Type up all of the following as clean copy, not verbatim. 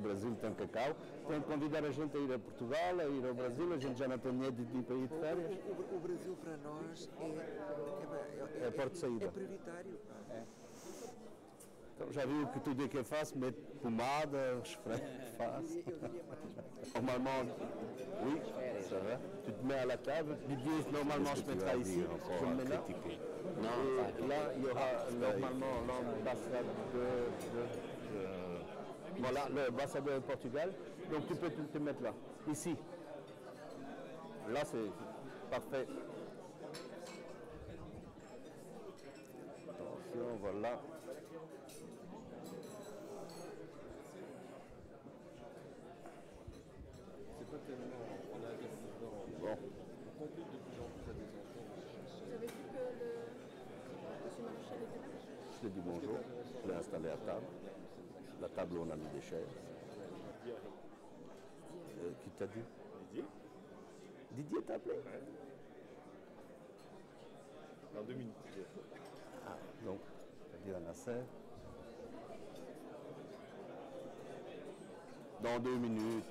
Brasil tem cacau. Tem de convidar a gente a ir a Portugal, a ir ao Brasil, a gente já não tem dinheiro de ir para ir de férias. O Brasil para nós é porto de saída. É prioritário. Então, já viu que tudo o que eu faço, meto pomada, spray, faço. Normalement, oui, ça va. Tu te mets à la table, Didier normalement se mettra ici, je me mets là. Et là, il y aura normalement l'ambassade voilà, l'ambassadeur du Portugal. Donc tu peux te mettre là, ici. Là, c'est parfait. Attention, voilà. C'est pas tellement en Asie du Nord. Bon. On complique de plus en plus à des enfants. Vous avez vu que monsieur Maréchal était là? Je te dis bonjour, je l'ai installé à table. La table où on a mis des chaises. Qui t'a dit? Didier. Didier t'a appelé? Ouais. Dans 2 minutes. Ah, donc, c'est-à-dire Nasser. Dans 2 minutes.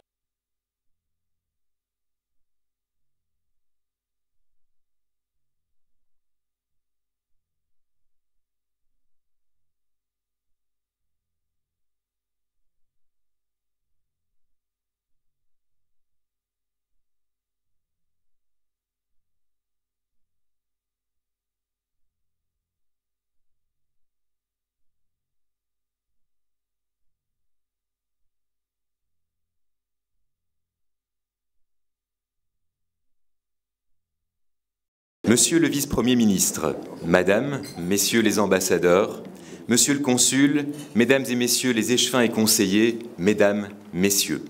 Monsieur le vice-premier ministre, Madame, Messieurs les ambassadeurs, Monsieur le consul, Mesdames et Messieurs les échevins et conseillers, Mesdames, Messieurs,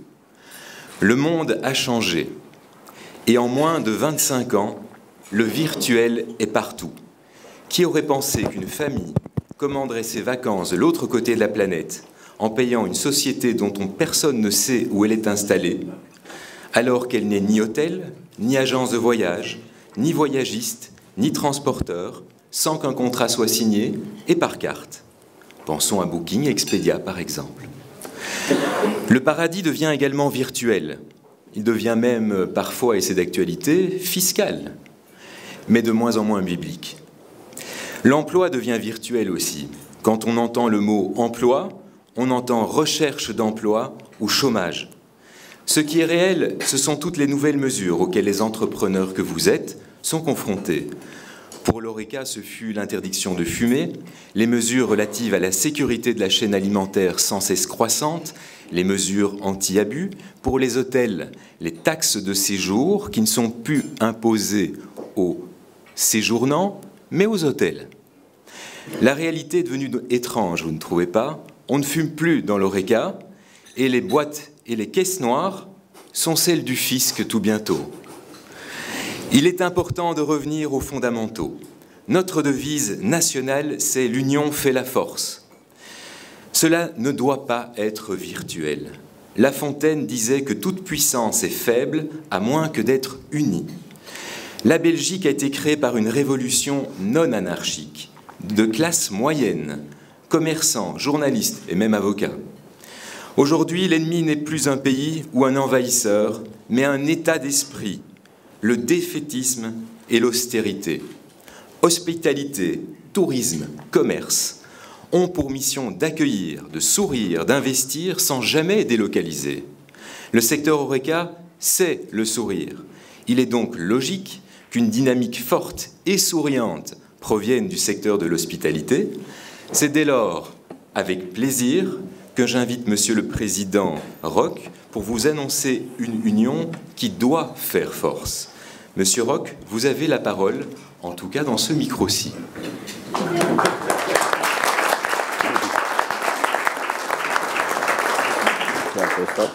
le monde a changé et en moins de 25 ans, le virtuel est partout. Qui aurait pensé qu'une famille commanderait ses vacances de l'autre côté de la planète en payant une société dont personne ne sait où elle est installée, alors qu'elle n'est ni hôtel, ni agence de voyage, ni voyagiste, ni transporteur, sans qu'un contrat soit signé et par carte. Pensons à Booking, Expedia par exemple. Le paradis devient également virtuel. Il devient même parfois, et c'est d'actualité, fiscal, mais de moins en moins biblique. L'emploi devient virtuel aussi. Quand on entend le mot emploi, on entend recherche d'emploi ou chômage. Ce qui est réel, ce sont toutes les nouvelles mesures auxquelles les entrepreneurs que vous êtes sont confrontés. Pour l'Horeca, ce fut l'interdiction de fumer, les mesures relatives à la sécurité de la chaîne alimentaire sans cesse croissante, les mesures anti-abus. Pour les hôtels, les taxes de séjour qui ne sont plus imposées aux séjournants, mais aux hôtels. La réalité est devenue étrange, vous ne trouvez pas? On ne fume plus dans l'Horeca et les boîtes et les caisses noires sont celles du fisc tout bientôt. Il est important de revenir aux fondamentaux. Notre devise nationale, c'est « l'union fait la force ». Cela ne doit pas être virtuel. La Fontaine disait que toute puissance est faible à moins que d'être unie. La Belgique a été créée par une révolution non anarchique, de classe moyenne, commerçants, journalistes et même avocats. Aujourd'hui, l'ennemi n'est plus un pays ou un envahisseur, mais un état d'esprit, le défaitisme et l'austérité. Hospitalité, tourisme, commerce ont pour mission d'accueillir, de sourire, d'investir sans jamais délocaliser. Le secteur Horeca, c'est le sourire. Il est donc logique qu'une dynamique forte et souriante provienne du secteur de l'hospitalité. C'est dès lors avec plaisir que j'invite Monsieur le Président Roch pour vous annoncer une union qui doit faire force. Monsieur Roch, vous avez la parole, en tout cas dans ce micro-ci. C'est un peu fort.